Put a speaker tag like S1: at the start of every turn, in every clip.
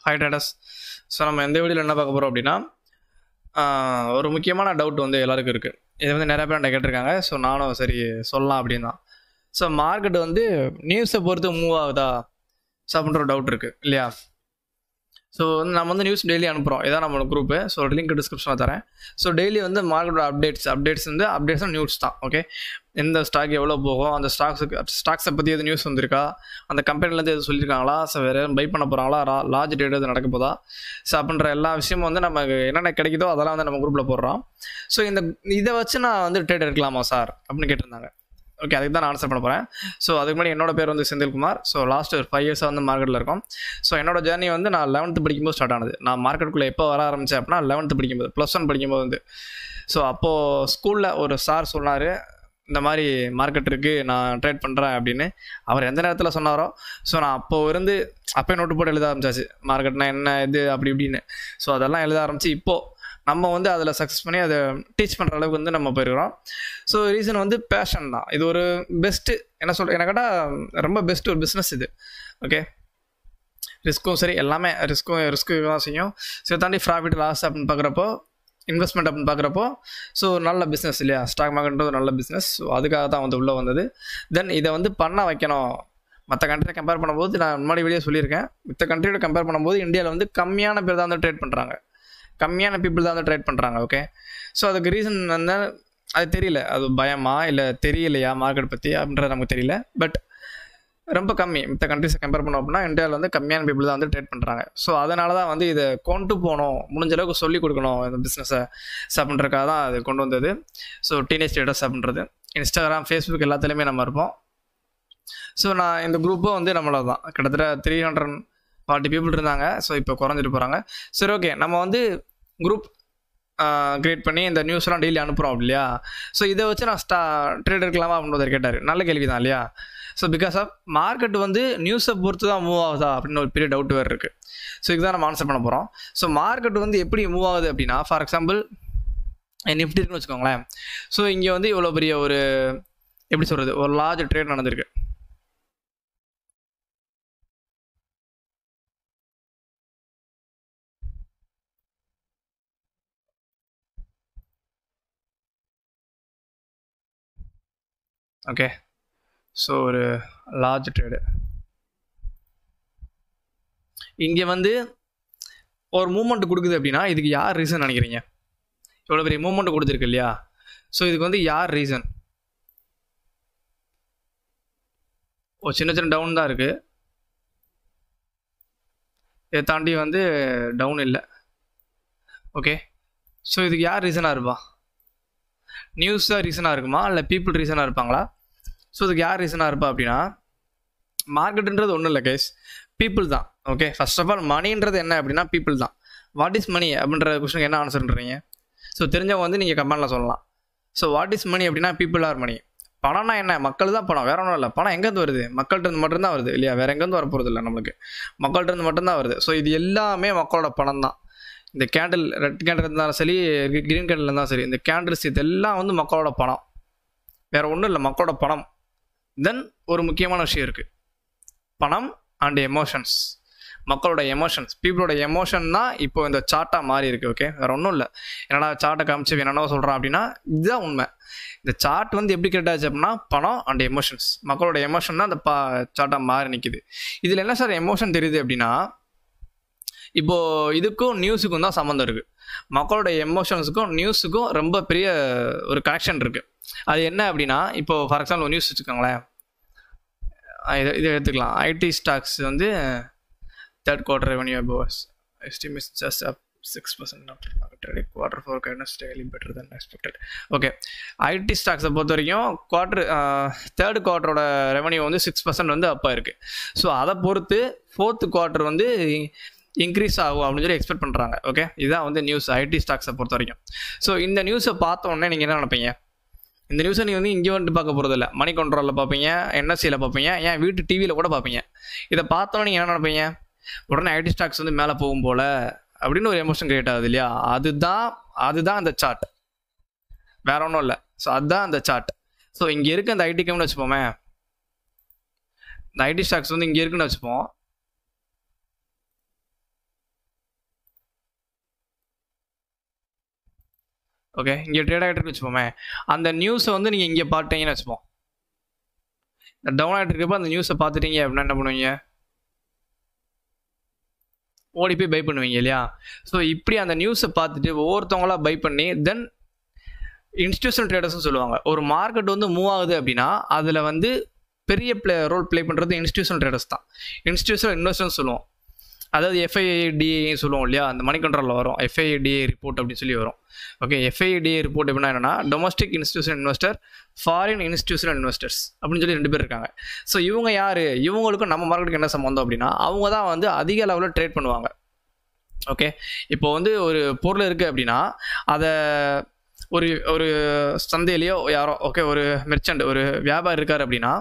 S1: Hi டாடஸ். So நம்ம எந்த வீடியோவில் என்ன பார்க்க போகிறோம் அப்படின்னா, ஒரு முக்கியமான டவுட் வந்து எல்லாருக்கும் இருக்குது. இது வந்து நிறைய பேர் என்கிட்ட கேட்டிருக்காங்க. ஸோ நானும் சரி சொல்லலாம் அப்படின்னு தான். ஸோ மார்க்கெட் வந்து நியூஸை பொறுத்து மூவ் ஆகுதா ஸோ அப்படின்ற ஒரு டவுட் இருக்குது இல்லையா? ஸோ வந்து நம்ம வந்து நியூஸ் டெய்லி அனுப்புகிறோம். இதான் நம்மளோட குரூப்பு. ஸோ லிங்க் டிஸ்கிரிப்ஷனில் தரேன். ஸோ டெய்லி வந்து மார்க்கெட்டோட அப்டேட்ஸ் வந்து அப்டேட்ஸ் நியூஸ் தான். ஓகே, எந்த ஸ்டாக் எவ்வளோ போகும், அந்த ஸ்டாக்ஸை பற்றி எது நியூஸ் வந்திருக்கா, அந்த கம்பெனிலேருந்து எது சொல்லியிருக்காங்களா, ஸோ வேறு பை பண்ண போகிறாங்களா, லார்ஜ் டேட் எது நடக்க போதா, ஸோ அப்படின்ற எல்லா விஷயமும் வந்து நமக்கு என்னென்ன கிடைக்குதோ அதெல்லாம் வந்து நம்ம குரூப்பில் போடுறோம். ஸோ இதை வச்சு நான் வந்து ட்ரேட் எடுக்கலாமா சார் அப்படின்னு கேட்டிருந்தாங்க. ஓகே, அதுக்கு தான் நான் ஆன்சர் பண்ண போகிறேன். ஸோ அதுக்கு முன்னாடி என்னோட பேர் வந்து செந்தில் குமார். ஸோ லாஸ்ட் ஒரு 5 இயர்ஸாக வந்து மார்க்கெட்டில் இருக்கோம். ஸோ என்னோட ஜேர்னி வந்து நான் 11th படிக்கும்போது ஸ்டார்ட் ஆனது. நான் மார்க்கெட்டுக்குள்ளே எப்போ வர ஆரம்பித்தேன் அப்படின்னா 11th படிக்கும்போது, +1 படிக்கும்போது வந்து. ஸோ அப்போது ஸ்கூலில் ஒரு சார் சொன்னார், இந்த மாதிரி மார்க்கெட் இருக்குது, நான் ட்ரேட் பண்ணுறேன் அப்படின்னு. அவர் எந்த நேரத்தில் சொன்னாரோ, ஸோ நான் அப்போயே நோட்டு போட்டு எழுத ஆரம்பிச்சாச்சு. மார்க்கெட்னா என்ன இது அப்படி இப்படின்னு. ஸோ அதெல்லாம் எழுத ஆரம்பித்து இப்போது நம்ம வந்து அதில் சக்ஸஸ் பண்ணி அதை டீச் பண்ணுற அளவுக்கு வந்து நம்ம போயிருக்கிறோம். ஸோ ரீசன் வந்து பேஷன் தான். இது ஒரு பெஸ்ட்டு என்ன கேட்டால் ரொம்ப பெஸ்ட்டு ஒரு பிஸ்னஸ் இது. ஓகே, ரிஸ்க்கும் சரி, எல்லாமே ரிஸ்க்கு தான் செய்யும். ஸோ தாண்டி ப்ராஃபிட் லாஸ் அப்படின்னு பார்க்குறப்போ, இன்வெஸ்ட்மெண்ட் அப்படின்னு பார்க்குறப்போ, ஸோ நல்ல பிஸ்னஸ் இல்லையா? ஸ்டாக் மார்க்கெட்ன்றது நல்ல பிஸ்னஸ். ஸோ அதுக்காக தான் வந்து உள்ளே வந்தது. தென் இதை வந்து பண்ண வைக்கணும். மற்ற கண்ட்ரியை கம்பேர் பண்ணும்போது, நான் முன்னாடி வெளியே சொல்லியிருக்கேன், மற்ற கண்ட்ரியோட கம்பேர் பண்ணும்போது இந்தியாவில் வந்து கம்மியான பேர் தான் வந்து ட்ரேட் பண்ணுறாங்க. கம்மியான பீப்புள் தான் வந்து ட்ரேட் பண்ணுறாங்க. ஓகே, ஸோ அதுக்கு ரீசன் வந்து அது தெரியல. அது பயமா இல்லை தெரியலையா மார்க்கெட் பற்றி அப்படின்றது நமக்கு தெரியல. பட் ரொம்ப கம்மி. மற்ற கண்ட்ரிஸை கம்பேர் பண்ணோம் அப்படின்னா இந்தியாவில் வந்து கம்மியான பீப்புள் தான் வந்து ட்ரேட் பண்ணுறாங்க. ஸோ அதனால தான் வந்து இதை கொண்டு போகணும், முடிஞ்ச அளவுக்கு சொல்லிக் கொடுக்கணும் இந்த பிஸ்னஸை அப்படின்றக்காக தான் அது கொண்டு வந்தது. ஸோ டீனேஜ் ட்ரேடர்ஸ் அப்படின்றது இன்ஸ்டாகிராம், ஃபேஸ்புக் எல்லாத்துலேயுமே நம்ம இருப்போம். ஸோ நான் இந்த குரூப்பும் வந்து நம்மள தான் கிட்டத்தட்ட 340 பீப்புள் இருந்தாங்க. ஸோ இப்போ குறைஞ்சிட்டு போகிறாங்க. சரி, ஓகே, நம்ம வந்து குரூப் க்ரியேட் பண்ணி இந்த நியூஸ்லாம் டெய்லி அனுப்புகிறோம் இல்லையா? ஸோ இதை வச்சு நான் ட்ரேட் எடுக்கலாமா அப்படின்னு கேட்டார். நல்ல கேள்வி தான் இல்லையா? ஸோ பிகாஸ் ஆஃப் மார்க்கெட் வந்து நியூஸை பொறுத்து தான் மூவ் ஆகுதா அப்படின்னு ஒரு பெரிய டவுட் வேறு இருக்குது. ஸோ இதுதான் நம்ம ஆன்சர் பண்ண போகிறோம். ஸோ மார்க்கெட் வந்து எப்படி மூவ் ஆகுது அப்படின்னா, ஃபார் எக்ஸாம்பிள் நிஃப்டி இருக்குன்னு வச்சுக்கோங்களேன். ஸோ இங்கே வந்து இவ்வளோ பெரிய ஒரு எப்படி சொல்கிறது, ஒரு லார்ஜ் ட்ரேட் நடந்திருக்கு. ஓகே, ஸோ ஒரு லார்ஜ் ட்ரேடு இங்கே வந்து ஒரு மூமெண்ட் கொடுக்குது அப்படின்னா, இதுக்கு யார் ரீசன் நினைக்கிறீங்க? இவ்வளோ பெரிய மூமெண்ட் கொடுத்துருக்கு இல்லையா? ஸோ இதுக்கு வந்து யார் ரீசன்? ஒரு சின்ன டவுன் தான் இருக்குது. இதை தாண்டி வந்து டவுன் இல்லை. ஓகே, ஸோ இதுக்கு யார் ரீசனாக இருப்பா? நியூஸ் தான் ரீசனாக இருக்குமா, இல்லை பீப்புள் ரீசனாக இருப்பாங்களா? ஸோ இதுக்கு யார் ரீசனாக இருப்பா அப்படின்னா, மார்க்கெட்டுன்றது ஒன்றும் இல்லை கைஸ், பீப்புள் தான். ஓகே, ஃபர்ஸ்ட் ஆஃப் ஆல் மணின்றது என்ன அப்படின்னா பீப்புள் தான். வாட் இஸ் மணி அப்படின்ற கொஸ்டினுக்கு என்ன ஆன்சர்ன்றீங்க? ஸோ தெரிஞ்சவங்க வந்து நீங்கள் கமெண்டில் சொல்லலாம். ஸோ வாட் இஸ் மணி அப்படின்னா பீப்புள் ஆர் மணி. பணம்னா என்ன? மக்கள் தான் பணம், வேற ஒன்றும் இல்லை. பணம் எங்கேருந்து வருது? மக்கள்கிட்ட மட்டும்தான் வருது இல்லையா? வேறு எங்கேருந்து வர போகிறது இல்லை, நம்மளுக்கு மக்கள்கிட்ட மட்டும்தான் வருது. ஸோ இது எல்லாமே மக்களோட பணம் தான். இந்த கேண்டில், ரெட் கேண்டில் இருந்தாலும் சரி, க்ரீன் கேண்டில் இருந்தாலும் சரி, இந்த கேண்டில்ஸ் இதெல்லாம் வந்து மக்களோட பணம், வேறு ஒன்றும் இல்லை, மக்களோட பணம். தென் ஒரு முக்கியமான விஷயம் இருக்குது, பணம் அண்ட் எமோஷன்ஸ். மக்களோட எமோஷன்ஸ், பீப்புளோட எமோஷன் தான் இப்போ இந்த சார்ட்டாக மாறி இருக்குது. ஓகே, வேறு ஒன்றும் இல்லை. என்னடா சார்ட்டை காமிச்சு என்னென்ன சொல்கிறான் அப்படின்னா இதுதான் உண்மை. இந்த சார்ட் வந்து எப்படி கிரியேட் ஆச்சு அப்படின்னா பணம் அண்ட் எமோஷன்ஸ், மக்களோட எமோஷன் தான் அந்த சார்ட்டாக மாறி நிற்கிது. இதில் என்ன சார் எமோஷன் தெரியுது அப்படின்னா, இப்போது இதுக்கும் நியூஸுக்கும் தான் சம்மந்தம் இருக்குது. மக்களோட எமோஷன்ஸுக்கும் நியூஸுக்கும் ரொம்ப பெரிய ஒரு கனெக்ஷன் இருக்குது. அது என்ன அப்படின்னா, இப்போது ஃபார் எக்ஸாம்பிள் நியூஸ் வச்சுக்கோங்களேன், இதை எடுத்துக்கலாம். ஐடி ஸ்டாக்ஸ் வந்து third quarter revenue above estimates just up 6% after market trading. Quarter 4 guidance slightly better than expected. Okay, IT ஸ்டாக்ஸை பொறுத்த வரைக்கும் தேர்ட் குவார்ட்டரோட ரெவன்யூ வந்து 6% வந்து அப்பாக இருக்குது. ஸோ அதை பொறுத்து 4th quarter வந்து இன்க்ரீஸ் ஆகும் அப்படின்னு சொல்லி எக்ஸ்பெக்ட் பண்ணுறாங்க. ஓகே, இதுதான் வந்து நியூஸ் ஐடி ஸ்டாக்ஸை பொறுத்த வரைக்கும். ஸோ இந்த நியூஸை பார்த்த உடனே நீங்கள் என்ன நினைப்பீங்க? இந்த நியூஸை நீங்கள் வந்து இங்கே வந்துட்டு பார்க்க போகிறது இல்லை, மணி கண்ட்ரோலில் பார்ப்பீங்க, என்எஸ்சியில் பார்ப்பீங்க, ஏன் வீட்டு டிவியில் கூட பார்ப்பீங்க. இதை பார்த்தோன்னே நீங்கள் என்ன நினைப்பீங்க? உடனே ஐடி ஸ்டாக்ஸ் வந்து மேலே போகும் போல் அப்படின்னு ஒரு எமோஷன் கிரியேட் ஆகுது இல்லையா? அதுதான் அந்த சார்ட், வேற ஒன்றும் இல்லை. ஸோ அதுதான் அந்த சார்ட். ஸோ இங்கே இருக்க அந்த ஐடி கம்பெனி வச்சுப்போமே, இந்த ஐடி ஸ்டாக்ஸ் வந்து இங்கே இருக்குன்னு வச்சுப்போம். ஓகே, இங்கே ட்ரேட் ஆகிட்டு இருக்குன்னு வச்சுப்போமே, அந்த நியூஸை வந்து நீங்கள் இங்கே பார்த்தீங்கன்னு வச்சுப்போம், டவுன் ஆகிட்டு இருக்கப்போ அந்த நியூஸை பார்த்துட்டீங்க அப்படின்னா என்ன பண்ணுவீங்க, ஓடி போய் பை பண்ணுவீங்க இல்லையா. ஸோ இப்படி அந்த நியூஸை பார்த்துட்டு ஒவ்வொருத்தவங்களா பை பண்ணி தென் இன்ஸ்டியூஷனல் ட்ரேடர்ஸ்னு சொல்லுவாங்க. ஒரு மார்க்கெட் வந்து மூவ் ஆகுது அப்படின்னா அதில் வந்து பெரிய ரோல் ப்ளே பண்ணுறது இன்ஸ்டியூஷனல் ட்ரேடர்ஸ் தான். இன்ஸ்டியூஷனல் இன்வெஸ்டர்ஸ் சொல்லுவோம். அதாவது எஃப்ஐடிஏ சொல்லுவோம் இல்லையா, அந்த மணி கண்ட்ரோலில் வரும் எஃப்ஐடிஏ ரிப்போர்ட் அப்படின்னு சொல்லி வரும். ஓகே, எஃப்ஐடிஏ ரிப்போர்ட் எப்படின்னா என்னன்னா, domestic institutional investor, foreign institutional investors அப்படின்னு சொல்லி 2 பேர் இருக்காங்க. ஸோ இவங்க யார், இவங்களுக்கும் நம்ம மார்க்கெட்டுக்கு என்ன சம்மந்தம் அப்படின்னா, அவங்க தான் வந்து அதிக லெவலில் ட்ரேட் பண்ணுவாங்க. ஓகே, இப்போ வந்து ஒரு பொருள் இருக்குது அப்படின்னா அதை ஒரு ஒரு சந்தையிலையோ யாரோ, ஓகே, ஒரு மெர்ச்சன்ட், ஒரு வியாபாரி இருக்கார் அப்படின்னா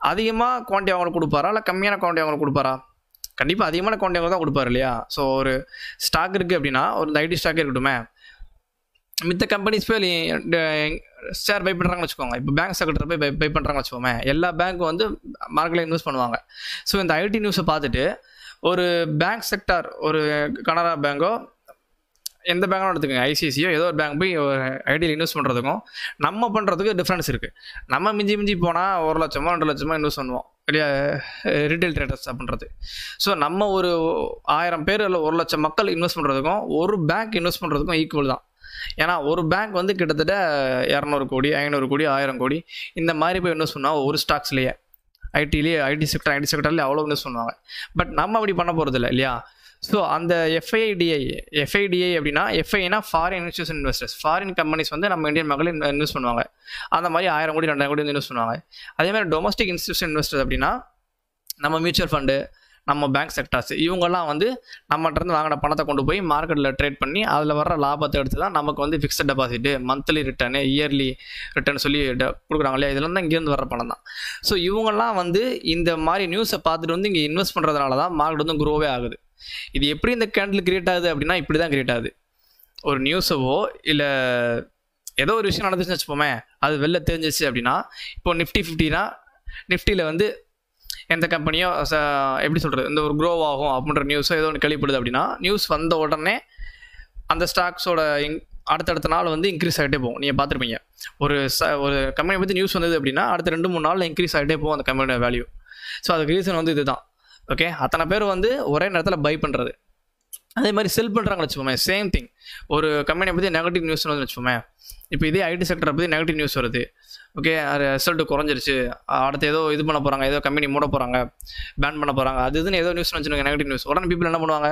S1: அதிகமாக குவான்டிட்டி அவங்களுக்கு கொடுப்பாரா இல்லை கம்மியான குவான்டிட்டி அவங்களுக்கு கொடுப்பாரா? கண்டிப்பாக அதிகமான குவான்டிட்டி அவங்க தான் கொடுப்பாரு இல்லையா. ஸோ ஒரு ஸ்டாக் இருக்குது அப்படின்னா, ஒரு ஐடி ஸ்டாக்கே இருக்கட்டுமே, மித்த கம்பெனிஸ் போய் ஷேர் பை பண்ணுறாங்கன்னு வச்சுக்கோங்க. இப்போ பேங்க் செக்டர் போய் பை பண்ணுறாங்கன்னு வச்சுக்கோமே, எல்லா பேங்க்கும் வந்து மார்க்கெட்டில் இன்வெஸ்ட் பண்ணுவாங்க. ஸோ இந்த ஐடி நியூஸை பார்த்துட்டு ஒரு பேங்க் செக்டார், ஒரு கனரா பேங்கோ, எந்த பேங்காலும் எடுத்துக்கோங்க, ஐசிஐசியோ ஏதோ ஒரு பேங்க் போய் ஒரு ஐடியில் இன்வெஸ்ட் பண்ணுறதுக்கும் நம்ம பண்ணுறதுக்கு டிஃப்ரென்ஸ் இருக்குது. நம்ம மிஞ்சி போனால் 1 லட்சமோ 2 லட்சமோ இன்வெஸ்ட் பண்ணுவோம் இல்லையா, ரீட்டைல் ட்ரேடர்ஸ் அப்படின்றது. ஸோ நம்ம ஒரு 1000 பேர் இல்லை 1 லட்சம் மக்கள் இன்வெஸ்ட் பண்ணுறதுக்கும் ஒரு பேங்க் இன்வெஸ்ட் பண்ணுறதுக்கும் ஈக்குவல் தான். ஏன்னா ஒரு பேங்க் வந்து கிட்டத்தட்ட 200 கோடி 500 கோடி 1000 கோடி இந்த மாதிரி போய் இன்வெஸ்ட் பண்ணுவாங்க ஒரு ஸ்டாக்ஸ்லேயே. ஐடி செக்டர்லேயே அவ்வளோ இன்வெஸ்ட் பண்ணுவாங்க. பட் நம்ம அப்படி பண்ண போகிறது இல்லையா. ஸோ அந்த எஃப்ஐடிஐ அப்படின்னா, எஃப்ஐனா foreign institution investors, foreign companies வந்து நம்ம இந்தியன் மக்கள் இன்வெஸ்ட் பண்ணுவாங்க. அந்த மாதிரி 1000 கோடி 2000 கோடி வந்து இன்வெஸ்ட் பண்ணுவாங்க. அதே மாதிரி டொமஸ்டிக் இன்ஸ்டியூஷன் இன்வெஸ்டர்ஸ் அப்படின்னா நம்ம மியூச்சுவல் ஃபண்டு, நம்ம பேங்க் செக்டார்ஸ், இவங்கெல்லாம் வந்து நம்மகிட்ட வாங்கின பணத்தை கொண்டு போய் மார்க்கெட்டில் ட்ரேட் பண்ணி அதில் வர்ற லாபத்தை எடுத்து தான் நமக்கு வந்து fixed deposit, monthly return, yearly return சொல்லி கொடுக்குறாங்க இல்லையா. இதெல்லாம் தான் இங்கேருந்து வர பணம் தான். ஸோ இவங்கெல்லாம் வந்து இந்த மாதிரி நியூஸை பார்த்துட்டு வந்து இங்கே இன்வெஸ்ட் பண்ணுறதுனால தான் மார்க்கெட் வந்து க்ரோவே ஆகுது. இது எப்படி இந்த கேண்டில் கிரியேட் ஆகுது அப்படின்னா இப்படி தான் கிரியேட் ஆகுது. ஒரு நியூஸவோ இல்லை ஏதோ ஒரு விஷயம் நடந்துச்சுன்னு வச்சுப்போமே, அது வெளில தெரிஞ்சிச்சு அப்படின்னா, இப்போ நிஃப்டி 50னா நிஃப்டியில் வந்து எந்த கம்பெனியோ எப்படி சொல்கிறது, இந்த ஒரு க்ரோ ஆகும் அப்படின்ற நியூஸோ ஏதோ ஒன்று கேள்விப்படுது அப்படின்னா, நியூஸ் வந்த உடனே அந்த ஸ்டாக்ஸோட அடுத்தடுத்த நாள் வந்து இன்க்ரீஸ் ஆகிட்டே போகும். நீங்கள் பார்த்துருப்பீங்க, ஒரு கம்பெனி பற்றி நியூஸ் வந்தது அப்படின்னா அடுத்த 2-3 நாளில் இன்க்ரீஸ் ஆகிட்டே போகும் அந்த கம்பெனியோட வேல்யூ. ஸோ அதுக்கு ரீசன் வந்து இதுதான். ஓகே, அத்தனை பேர் வந்து ஒரே நேரத்தில் பை பண்ணுறது. அதே மாதிரி செல் பண்ணுறாங்கன்னு வச்சுக்கோமே, சேம் திங். ஒரு கம்பெனியை பற்றி நெகட்டிவ் நியூஸ் வந்து வச்சுக்கோமே, இப்போ இதே ஐடி செக்டரை பற்றி நெகட்டிவ் நியூஸ் வருது. ஓகே, அது ரிசல்ட் குறைஞ்சிருச்சு, அடுத்து ஏதோ இது பண்ண போகிறாங்க, ஏதோ கம்பெனி மூட போகிறாங்க, பேன் பண்ண போகிறாங்க, அது இதுன்னு ஏதோ நியூஸ் வச்சுருங்க, நெகட்டிவ் நியூஸ். உடனே பீப்புள் என்ன பண்ணுவாங்க,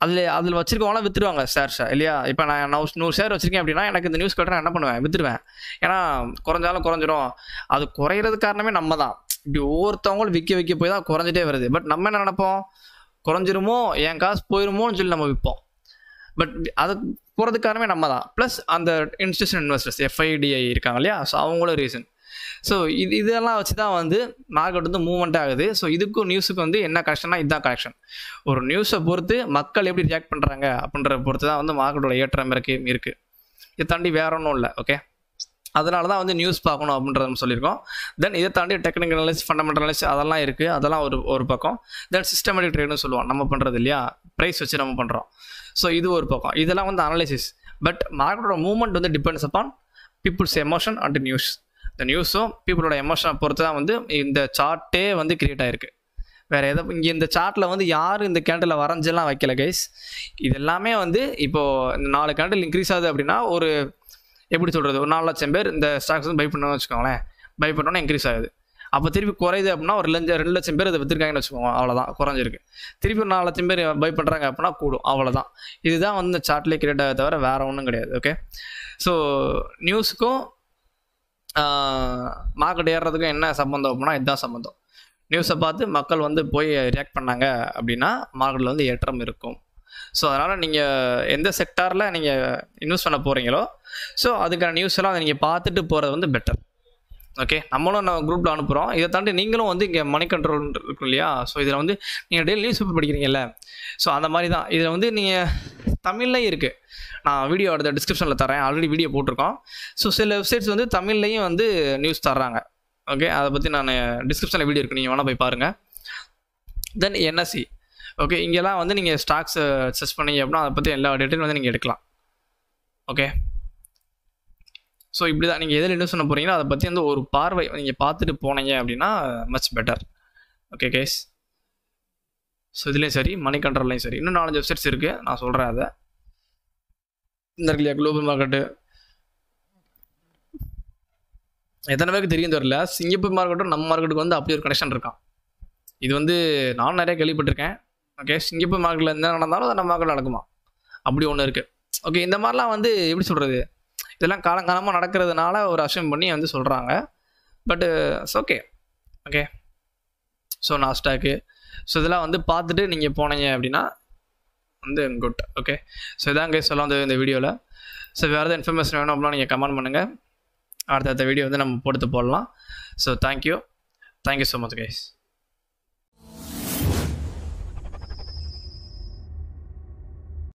S1: அதில் வச்சிருக்கவங்களாம் விற்றுருவாங்க ஷேர்ஸை இல்லையா. இப்போ நான் 100 ஷேர் வச்சுருக்கேன் அப்படின்னா எனக்கு இந்த நியூஸ் கேட்டால் என்ன பண்ணுவேன், விற்றுருவேன். ஏன்னா குறைஞ்சாலும் குறைஞ்சிரும். அது குறையிறது காரணமே நம்ம தான். இப்படி ஒவ்வொருத்தவங்களும் விற்க போய் தான் குறைஞ்சிட்டே வருது. பட் நம்ம என்ன நினைப்போம், குறைஞ்சிருமோ, என் காசு போயிருமோன்னு சொல்லி நம்ம விற்போம். பட் அது போகிறதுக்கு காரணமே நம்ம தான். ப்ளஸ் அந்த இன்ஸ்டியூஷன் இன்வெஸ்டர்ஸ் எஃப்ஐடிஐ இருக்காங்க இல்லையா, ஸோ அவங்களும் ரீசன். ஸோ இதெல்லாம் வச்சு தான் வந்து மார்க்கெட் வந்து மூவ்மெண்ட் ஆகுது. ஸோ இதுக்கும் நியூஸுக்கு வந்து என்ன கனெக்ஷன்னா இதுதான் கனெக்ஷன். ஒரு நியூஸை பொறுத்து மக்கள் எப்படி ரியாக்ட் பண்ணுறாங்க அப்படின்றத பொறுத்து தான் வந்து மார்க்கெட்டோட ஏற்றம் இருக்குது. இதை தாண்டி வேற ஒன்றும் இல்லை. ஓகே, அதனால தான் வந்து நியூஸ் பார்க்கணும் அப்படின்றத நம்ம சொல்லியிருக்கோம். தென் இதை தாண்டி டெக்னிக்கல் அனலிசிஸ், ஃபண்டமெண்டல் அனலிசிஸ் அதெல்லாம் இருக்குது. அதெல்லாம் ஒரு பக்கம். தென் சிஸ்டமேட்டிக் ட்ரேடுன்னு சொல்லுவோம், நம்ம பண்ணுறது இல்லையா, ப்ரைஸ் வச்சு நம்ம பண்ணுறோம். ஸோ இது ஒரு பக்கம். இதெல்லாம் வந்து அனலிசிஸ். பட் மார்க்கெட்டோட மூவ்மெண்ட் வந்து depends upon peoples emotion and news. இந்த நியூஸும் பீப்புளோட எமோஷனை பொறுத்து தான் வந்து இந்த சார்ட்டே வந்து கிரியேட் ஆகிருக்கு. வேறு எதை இங்கே இந்த சார்ட்டில் வந்து யாரும் இந்த கேண்டில் வரைஞ்செல்லாம் வைக்கல கைஸ். இது எல்லாமே வந்து இப்போது இந்த 4 கேண்டில் இன்க்ரீஸ் ஆகுது அப்படின்னா ஒரு எப்படி சொல்கிறது, ஒரு 4 லட்சம் பேர் இந்த ஸ்டாக்ஸ் வந்து பை பண்ணணும்னு வச்சுக்கோங்களேன். பை பண்ணோன்னா இன்க்ரீஸ் ஆகுது. அப்போ திருப்பி குறையுது அப்படின்னா ஒரு 2 லட்சம் பேர் அதை விற்றுருக்காங்கன்னு வச்சுக்கோங்க, அவ்வளோதான் குறைஞ்சிருக்கு. திருப்பி ஒரு 4 லட்சம் பேர் பை பண்ணுறாங்க அப்படின்னா கூடும், அவ்வளோதான். இதுதான் வந்து இந்த சார்ட்லேயே கிரியேட் ஆக தவிர வேறு ஒன்றும் கிடையாது. ஓகே, ஸோ நியூஸுக்கும் மார்க்கெட் ஏறுறதுக்கும் என்ன சம்மந்தம் அப்படின்னா இதுதான் சம்மந்தம். நியூஸை பார்த்து மக்கள் வந்து போய் ரியாக்ட் பண்ணாங்க அப்படின்னா மார்க்கெட்டில் வந்து ஏற்றம் இருக்கும். ஸோ அதனால் நீங்கள் எந்த செக்டாரில் நீங்கள் இன்வெஸ்ட் பண்ண போகிறீங்களோ ஸோ அதுக்கான நியூஸ் எல்லாம் நீங்கள் பார்த்துட்டு போகிறது வந்து பெட்டர். ஓகே, நம்மளும் நம்ம குரூப்பில் அனுப்புகிறோம். இதை தாண்டி நீங்களும் வந்து இங்கே மணி கண்ட்ரோல் இருக்கும் இல்லையா. ஸோ இதில் வந்து நீங்கள் டெய்லி நியூஸ் பேப்பர் படிக்கிறீங்கல்ல, ஸோ அந்த மாதிரி தான் இதில் வந்து நீங்கள் தமிழ்லையும் இருக்குது. நான் வீடியோ அடுத்த டிஸ்கிரிப்ஷனில் தரேன், ஆல்ரெடி வீடியோ போட்டிருக்கோம். ஸோ சில வெப்சைட்ஸ் வந்து தமிழ்லையும் வந்து நியூஸ் தர்றாங்க. ஓகே, அதை பற்றி நான் டிஸ்கிரிப்ஷனில் வீடியோ இருக்குது, நீங்கள் வேணால் போய் பாருங்கள். தென் என்எஸ்சி. ஓகே, இங்கெல்லாம் வந்து நீங்கள் ஸ்டாக்ஸ் சர்ச் பண்ணீங்க அப்படின்னா அதை பற்றி எல்லா டீட்டெயிலும் வந்து நீங்கள் எடுக்கலாம். ஓகே. ஸோ இப்படி தான் நீங்கள் எதில் இன்வெஸ்ட் பண்ண போகிறீங்களோ அதை பற்றி வந்து ஒரு பார்வை நீங்கள் பார்த்துட்டு போனீங்க அப்படின்னா much better. Okay case. So இதுலேயும் சரி, மணி கண்ட்ரோல்லையும் சரி, இன்னும் 4 வெப்சைட்ஸ் இருக்குது, நான் சொல்கிறேன். அதை இந்த இருக்கு இல்லையா, குளோபல் மார்க்கெட்டு, எத்தனை பேருக்கு தெரியும் தெரியல, சிங்கப்பூர் மார்க்கெட்டும் நம்ம மார்க்கெட்டுக்கு வந்து அப்படி ஒரு கனெக்ஷன் இருக்கான். இது வந்து நானும் நிறைய கேள்விப்பட்டிருக்கேன். ஓகே, சிங்கப்பூர் மார்க்கெட்டில் என்ன நடந்தாலும் அது நம்ம மார்க்கெட்டில் நடக்குமா, அப்படி ஒன்று இருக்குது. ஓகே, இந்த மாதிரிலாம் வந்து எப்படி சொல்கிறது, இதெல்லாம் காலங்காலமாக நடக்கிறதுனால ஒரு அஷ்யூம் பண்ணி வந்து சொல்கிறாங்க. பட்டு it's okay. Okay, so Nasdaq, so இதெல்லாம் வந்து பார்த்துட்டு நீங்கள் போனீங்க அப்படின்னா வந்து குட். ஓகே, ஸோ இதான் கைஸ் சொல்ல வந்து இந்த வீடியோவில். ஸோ வேறு எதாவது இன்ஃபர்மேஷன் வேணும் அப்படின்னா நீங்கள் கமெண்ட் பண்ணுங்கள், அடுத்த வீடியோ வந்து நம்ம போட்டு போடலாம். So thank you so much guys.